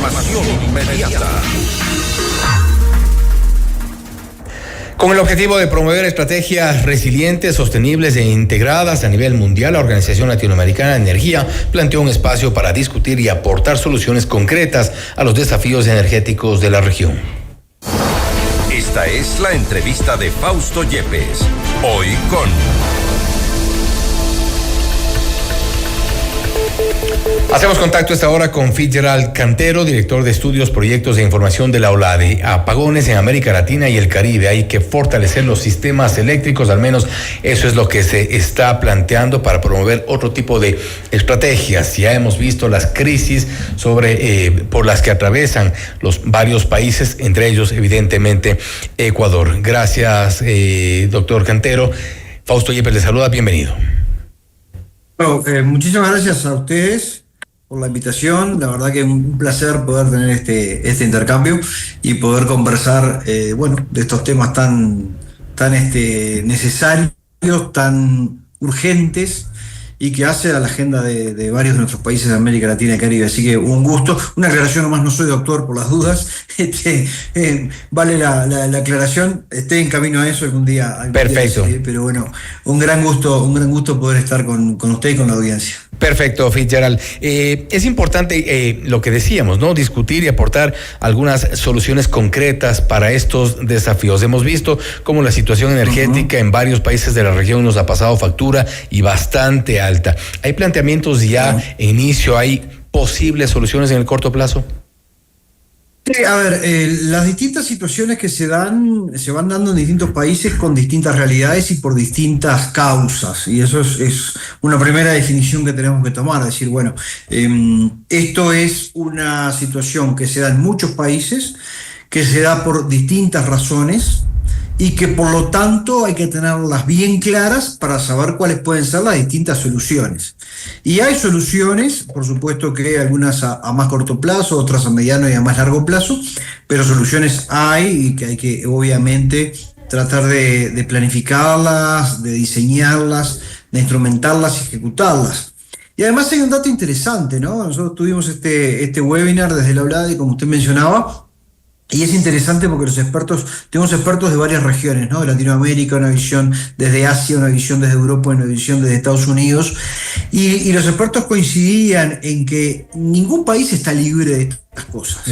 Información inmediata. Con el objetivo de promover estrategias resilientes, sostenibles e integradas a nivel mundial, la Organización Latinoamericana de Energía planteó un espacio para discutir y aportar soluciones concretas a los desafíos energéticos de la región. Esta es la entrevista de Fausto Yepes. Hoy con... Hacemos contacto esta hora con Fitzgerald Cantero, director de estudios, proyectos de información de la OLADE. Apagones en América Latina y el Caribe. Hay que fortalecer los sistemas eléctricos, al menos eso es lo que se está planteando para promover otro tipo de estrategias. Ya hemos visto las crisis por las que atravesan los varios países, entre ellos evidentemente Ecuador. Gracias, doctor Cantero. Fausto Yepes le saluda, bienvenido. Bueno, muchísimas gracias a ustedes por la invitación. La verdad que es un placer poder tener este intercambio y poder conversar de estos temas tan necesarios, tan urgentes y que hace a la agenda de varios de nuestros países de América Latina y Caribe. Así que un gusto. Una aclaración nomás, no soy doctor por las dudas. Vale la aclaración. Estoy en camino a eso algún día. Perfecto. Pero bueno, un gran gusto poder estar con usted y con la audiencia. Perfecto, Fitzgerald. Es importante lo que decíamos, ¿no? Discutir y aportar algunas soluciones concretas para estos desafíos. Hemos visto cómo la situación energética en varios países de la región nos ha pasado factura y bastante alta. ¿Hay planteamientos ya en inicio? ¿Hay posibles soluciones en el corto plazo? Sí, a ver, las distintas situaciones que se van dando en distintos países con distintas realidades y por distintas causas. Y eso es una primera definición que tenemos que tomar. Es decir, bueno, esto es una situación que se da en muchos países, que se da por distintas razones y que por lo tanto hay que tenerlas bien claras para saber cuáles pueden ser las distintas soluciones. Y hay soluciones, por supuesto que algunas a más corto plazo, otras a mediano y a más largo plazo, pero soluciones hay y que hay que obviamente tratar de planificarlas, de diseñarlas, de instrumentarlas y ejecutarlas. Y además hay un dato interesante, ¿no? Nosotros tuvimos este webinar desde la OLADE, como usted mencionaba, y es interesante porque tenemos expertos de varias regiones, ¿no? De Latinoamérica, una visión desde Asia, una visión desde Europa, una visión desde Estados Unidos. Y los expertos coincidían en que ningún país está libre de estas cosas.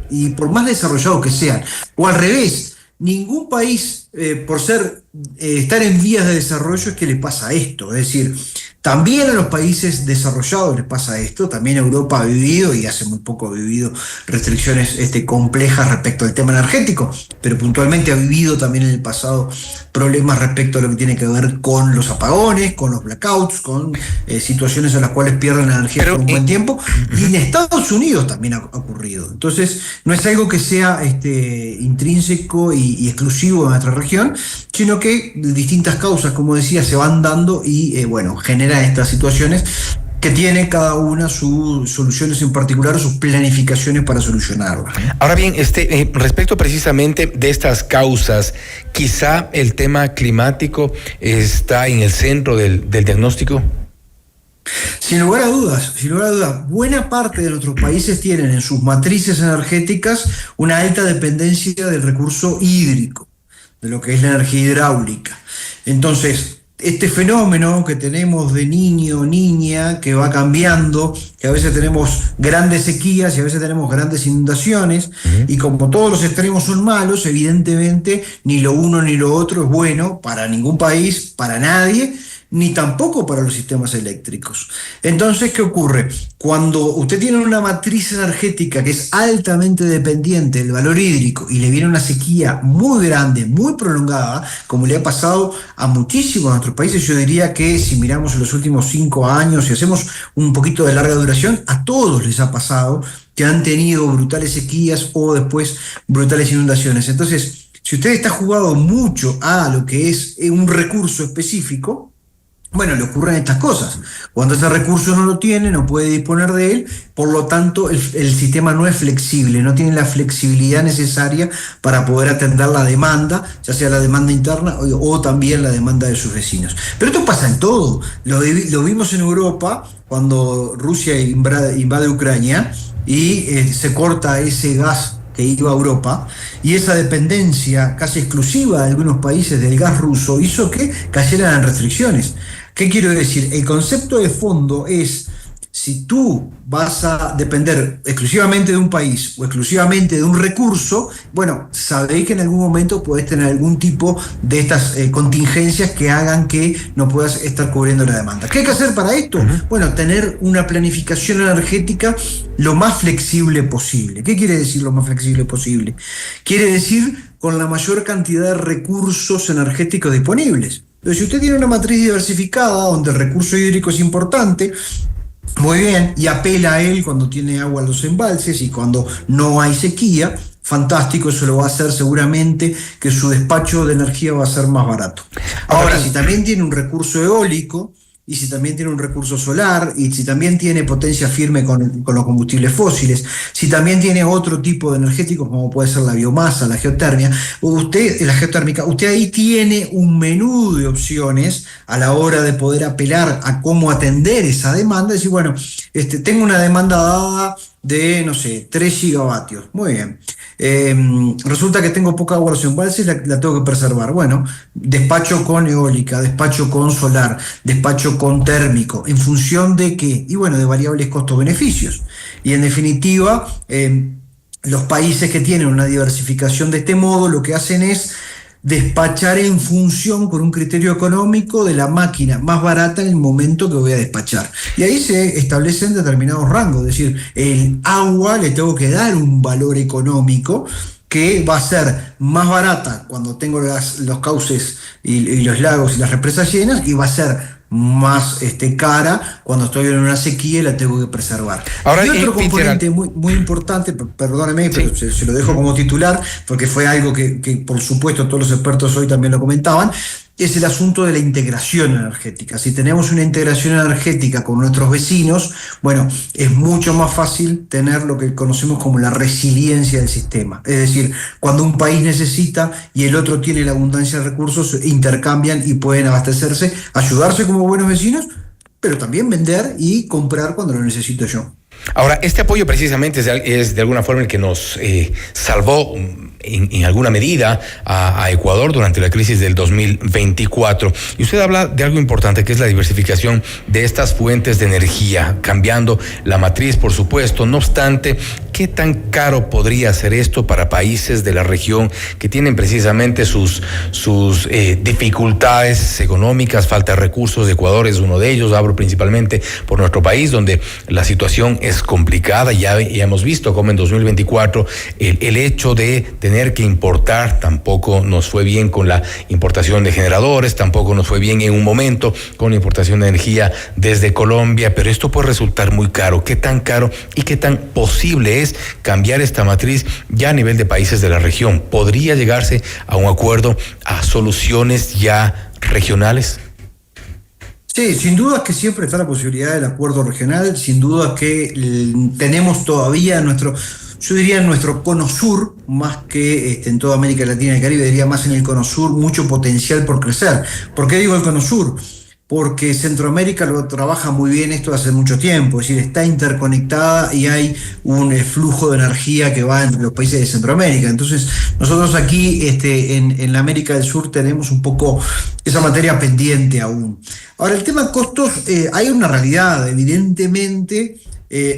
Y por más desarrollado que sean. O al revés, ningún país, por estar en vías de desarrollo, es que le pasa esto. Es decir, también a los países desarrollados les pasa esto. También Europa ha vivido, y hace muy poco ha vivido, restricciones complejas respecto al tema energético, pero puntualmente ha vivido también en el pasado problemas respecto a lo que tiene que ver con los apagones, con los blackouts, con situaciones en las cuales pierden energía por un buen tiempo. Y en Estados Unidos también ha ocurrido. Entonces, no es algo que sea intrínseco y exclusivo de nuestra región, sino que distintas causas, como decía, se van dando y generan estas situaciones que tiene cada una sus soluciones en particular o sus planificaciones para solucionarlas. Ahora bien, respecto precisamente de estas causas, quizá el tema climático está en el centro del diagnóstico. Sin lugar a dudas, buena parte de nuestros países tienen en sus matrices energéticas una alta dependencia del recurso hídrico, de lo que es la energía hidráulica. Entonces, este fenómeno que tenemos de niño, niña, que va cambiando, que a veces tenemos grandes sequías y a veces tenemos grandes inundaciones, y como todos los extremos son malos, evidentemente ni lo uno ni lo otro es bueno para ningún país, para nadie, ni tampoco para los sistemas eléctricos. Entonces, ¿qué ocurre? Cuando usted tiene una matriz energética que es altamente dependiente del valor hídrico y le viene una sequía muy grande, muy prolongada, como le ha pasado a muchísimos de nuestros países, yo diría que si miramos en los últimos 5 años y hacemos un poquito de larga duración, a todos les ha pasado que han tenido brutales sequías o después brutales inundaciones. Entonces, si usted está jugado mucho a lo que es un recurso específico, le ocurren estas cosas. Cuando ese recurso no lo tiene, no puede disponer de él, por lo tanto el sistema no es flexible, no tiene la flexibilidad necesaria para poder atender la demanda, ya sea la demanda interna o también la demanda de sus vecinos. Pero esto pasa en todo. Lo vimos en Europa cuando Rusia invade Ucrania. y se corta ese gas que iba a Europa, y esa dependencia casi exclusiva de algunos países del gas ruso hizo que cayeran en restricciones. ¿Qué quiero decir? El concepto de fondo es: si tú vas a depender exclusivamente de un país o exclusivamente de un recurso, bueno, sabéis que en algún momento podés tener algún tipo de estas contingencias que hagan que no puedas estar cubriendo la demanda. ¿Qué hay que hacer para esto? Bueno, tener una planificación energética lo más flexible posible. ¿Qué quiere decir lo más flexible posible? Quiere decir con la mayor cantidad de recursos energéticos disponibles. Entonces, si usted tiene una matriz diversificada donde el recurso hídrico es importante, muy bien, y apela a él cuando tiene agua en los embalses y cuando no hay sequía, fantástico, eso lo va a hacer seguramente que su despacho de energía va a ser más barato. Ahora, si también tiene un recurso eólico, y si también tiene un recurso solar, y si también tiene potencia firme con los combustibles fósiles, si también tiene otro tipo de energéticos como puede ser la biomasa, la geotérmica, usted ahí tiene un menú de opciones a la hora de poder apelar a cómo atender esa demanda. Decir, bueno, tengo una demanda dada de, no sé, 3 gigavatios. Muy bien. Resulta que tengo poca agua en los embalses, la tengo que preservar. Bueno, despacho con eólica, despacho con solar, despacho con térmico. ¿En función de qué? Y bueno, de variables costo-beneficios. Y en definitiva, los países que tienen una diversificación de este modo, lo que hacen es despachar en función, con un criterio económico, de la máquina más barata en el momento que voy a despachar. Y ahí se establecen determinados rangos, es decir, el agua le tengo que dar un valor económico que va a ser más barata cuando tengo los cauces y los lagos y las represas llenas, y va a ser más cara cuando estoy en una sequía y la tengo que preservar. Ahora, y otro componente muy importante, perdóneme, pero se lo dejo como titular, porque fue algo que por supuesto todos los expertos hoy también lo comentaban, es el asunto de la integración energética. Si tenemos una integración energética con nuestros vecinos, bueno, es mucho más fácil tener lo que conocemos como la resiliencia del sistema. Es decir, cuando un país necesita y el otro tiene la abundancia de recursos, intercambian y pueden abastecerse, ayudarse como buenos vecinos, pero también vender y comprar cuando lo necesito yo. Ahora, este apoyo precisamente es de alguna forma el que nos salvó en alguna medida a Ecuador durante la crisis del 2024. Y usted habla de algo importante, que es la diversificación de estas fuentes de energía, cambiando la matriz, por supuesto. No obstante, ¿qué tan caro podría ser esto para países de la región que tienen precisamente sus dificultades económicas, falta de recursos? Ecuador es uno de ellos. Hablo principalmente por nuestro país, donde la situación es complicada. Ya hemos visto cómo en 2024 el hecho de tener que importar tampoco nos fue bien con la importación de generadores, tampoco nos fue bien en un momento con la importación de energía desde Colombia, pero esto puede resultar muy caro. ¿Qué tan caro y qué tan posible es cambiar esta matriz ya a nivel de países de la región? ¿Podría llegarse a un acuerdo, a soluciones ya regionales? Sí, sin duda que siempre está la posibilidad del acuerdo regional, sin duda que tenemos todavía yo diría en nuestro cono sur, más que en toda América Latina y el Caribe, diría más en el cono sur, mucho potencial por crecer. ¿Por qué digo el cono sur? Porque Centroamérica lo trabaja muy bien esto hace mucho tiempo, es decir, está interconectada y hay un flujo de energía que va entre los países de Centroamérica. Entonces, nosotros aquí en la América del Sur tenemos un poco esa materia pendiente aún. Ahora, el tema de costos, hay una realidad, evidentemente.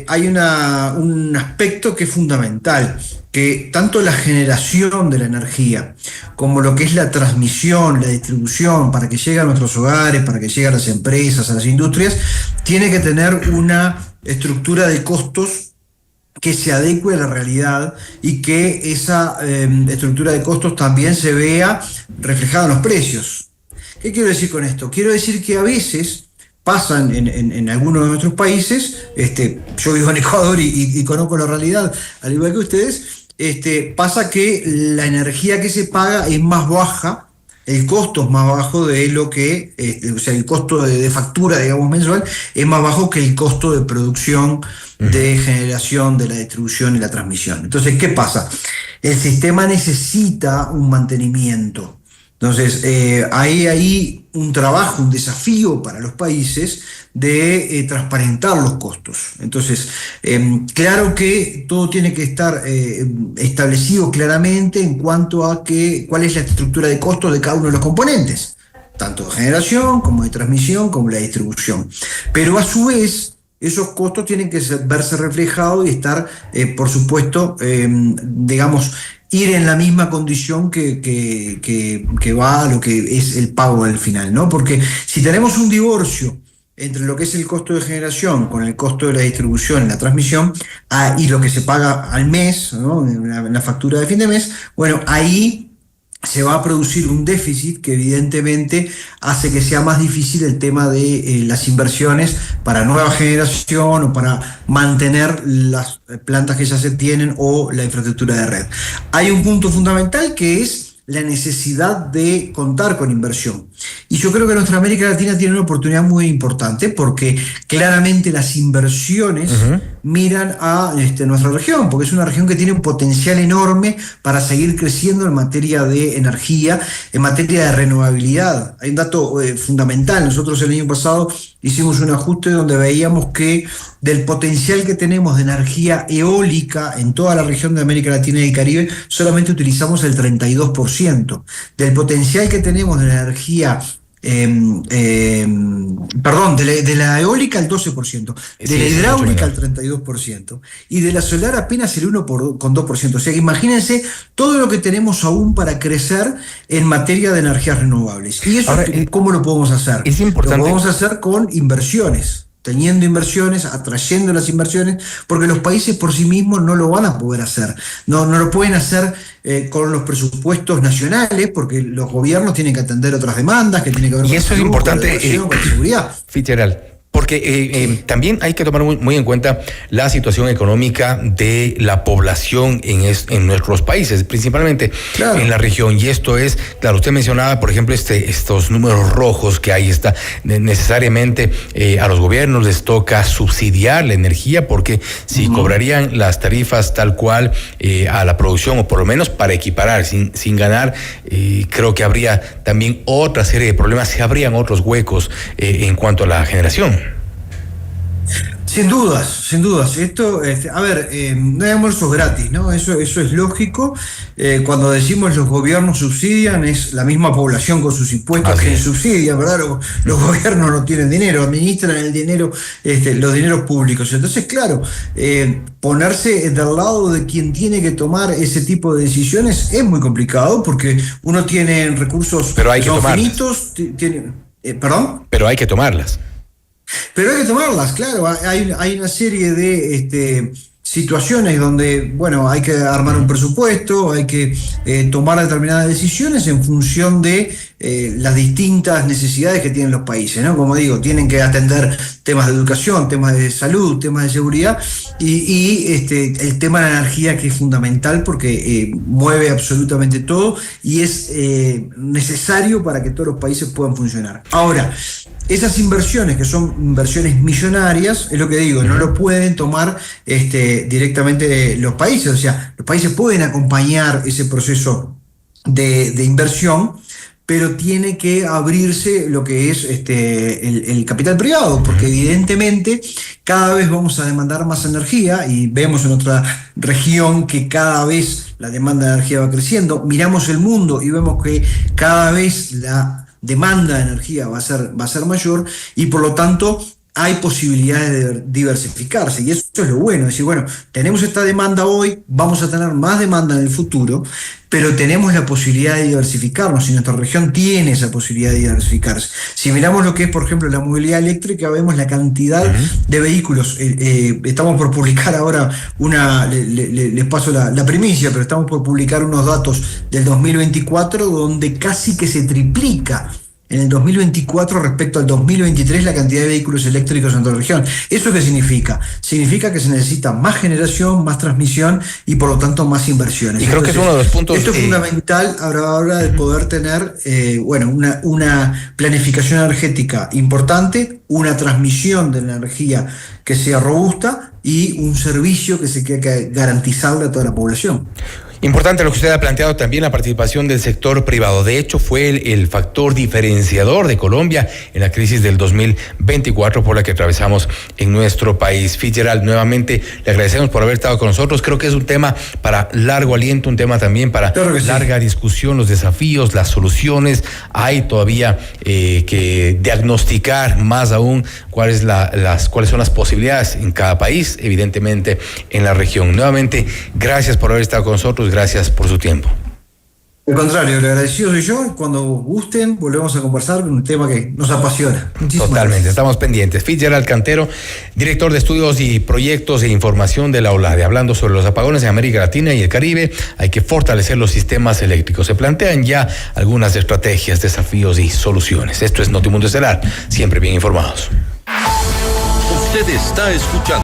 Hay un aspecto que es fundamental, que tanto la generación de la energía como lo que es la transmisión, la distribución, para que llegue a nuestros hogares, para que llegue a las empresas, a las industrias, tiene que tener una estructura de costos que se adecue a la realidad y que esa estructura de costos también se vea reflejada en los precios. ¿Qué quiero decir con esto? Quiero decir que a veces pasan en algunos de nuestros países, yo vivo en Ecuador y conozco la realidad, al igual que ustedes, pasa que la energía que se paga es más baja, el costo es más bajo de lo que, o sea, el costo de factura, digamos, mensual, es más bajo que el costo de producción, de generación, de la distribución y la transmisión. Entonces, ¿qué pasa? El sistema necesita un mantenimiento. Entonces, hay ahí un trabajo, un desafío para los países de transparentar los costos. Entonces, claro que todo tiene que estar establecido claramente en cuanto a cuál es la estructura de costos de cada uno de los componentes, tanto de generación como de transmisión como la distribución. Pero a su vez, esos costos tienen que verse reflejados y estar, por supuesto, digamos, ir en la misma condición que va a lo que es el pago al final, ¿no? Porque si tenemos un divorcio entre lo que es el costo de generación con el costo de la distribución y la transmisión, y lo que se paga al mes, ¿no? En la factura de fin de mes, bueno, ahí se va a producir un déficit que evidentemente hace que sea más difícil el tema de las inversiones para nueva generación o para mantener las plantas que ya se tienen o la infraestructura de red. Hay un punto fundamental que es la necesidad de contar con inversión. Y yo creo que nuestra América Latina tiene una oportunidad muy importante porque claramente las inversiones miran a nuestra región, porque es una región que tiene un potencial enorme para seguir creciendo en materia de energía, en materia de renovabilidad. Hay un dato fundamental. Nosotros el año pasado hicimos un ajuste donde veíamos que del potencial que tenemos de energía eólica en toda la región de América Latina y el Caribe, solamente utilizamos el 32%. Del potencial que tenemos de la energía, de la eólica el 12%, de la hidráulica el 32%, y de la solar apenas el 1,2%. O sea, imagínense todo lo que tenemos aún para crecer en materia de energías renovables. ¿Y eso cómo lo podemos hacer? Es importante. Lo podemos hacer con inversiones. Teniendo inversiones, atrayendo las inversiones, porque los países por sí mismos no lo van a poder hacer. No lo pueden hacer con los presupuestos nacionales, porque los gobiernos tienen que atender otras demandas que tienen que ver con y eso es importante, con la seguridad. Fitzgerald, porque también hay que tomar muy en cuenta la situación económica de la población en nuestros países, principalmente en la región. Y esto es, claro, usted mencionaba, por ejemplo, estos números rojos que ahí está. Necesariamente a los gobiernos les toca subsidiar la energía, porque si cobrarían las tarifas tal cual a la producción, o por lo menos para equiparar, sin ganar, creo que habría también otra serie de problemas, se abrían otros huecos en cuanto a la generación. Sin dudas. Esto, no hay almuerzos gratis, ¿no? Eso es lógico. Cuando decimos los gobiernos subsidian, es la misma población con sus impuestos que subsidia, ¿verdad? Los gobiernos no tienen dinero, administran el dinero, los dineros públicos. Entonces, claro, ponerse del lado de quien tiene que tomar ese tipo de decisiones es muy complicado, porque uno tiene recursos que son finitos, ¿perdón? Pero hay que tomarlas. Pero hay que tomarlas, claro. Hay una serie de situaciones donde, bueno, hay que armar un presupuesto, hay que tomar determinadas decisiones en función de las distintas necesidades que tienen los países, ¿no? Como digo, tienen que atender temas de educación, temas de salud, temas de seguridad y el tema de la energía, que es fundamental porque mueve absolutamente todo y es necesario para que todos los países puedan funcionar. Ahora, esas inversiones, que son inversiones millonarias, es lo que digo, no lo pueden tomar directamente los países. O sea, los países pueden acompañar ese proceso de inversión, pero tiene que abrirse lo que es el capital privado, porque evidentemente cada vez vamos a demandar más energía, y vemos en otra región que cada vez la demanda de energía va creciendo. Miramos el mundo y vemos que cada vez la demanda de energía va a ser mayor, y por lo tanto hay posibilidades de diversificarse, y eso es lo bueno. Es decir, bueno, tenemos esta demanda hoy, vamos a tener más demanda en el futuro, pero tenemos la posibilidad de diversificarnos, y nuestra región tiene esa posibilidad de diversificarse. Si miramos lo que es, por ejemplo, la movilidad eléctrica, vemos la cantidad de vehículos. Estamos por publicar ahora les paso la primicia, pero estamos por publicar unos datos del 2024 donde casi que se triplica en el 2024 respecto al 2023 la cantidad de vehículos eléctricos en toda la región. ¿Eso qué significa? Significa que se necesita más generación, más transmisión y por lo tanto más inversiones. Y creo que es uno de los puntos. Esto es fundamental a la hora de poder tener una planificación energética importante, una transmisión de la energía que sea robusta y un servicio que se quede garantizable a toda la población. Importante lo que usted ha planteado también, la participación del sector privado. De hecho, fue el factor diferenciador de Colombia en la crisis del 2024 por la que atravesamos en nuestro país. Fitzgerald, nuevamente le agradecemos por haber estado con nosotros. Creo que es un tema para largo aliento, un tema también para larga discusión, los desafíos, las soluciones. Hay todavía que diagnosticar más aún cuáles son las posibilidades en cada país, evidentemente en la región. Nuevamente, gracias por haber estado con nosotros. Gracias por su tiempo. Al contrario, le agradecido soy yo. Cuando gusten, volvemos a conversar con un tema que nos apasiona. Muchísimas gracias. Estamos pendientes. Fitzgerald Cantero, director de estudios y proyectos de información de la OLADE, hablando sobre los apagones en América Latina y el Caribe. Hay que fortalecer los sistemas eléctricos. Se plantean ya algunas estrategias, desafíos y soluciones. Esto es Notimundo Estelar, siempre bien informados. Usted está escuchando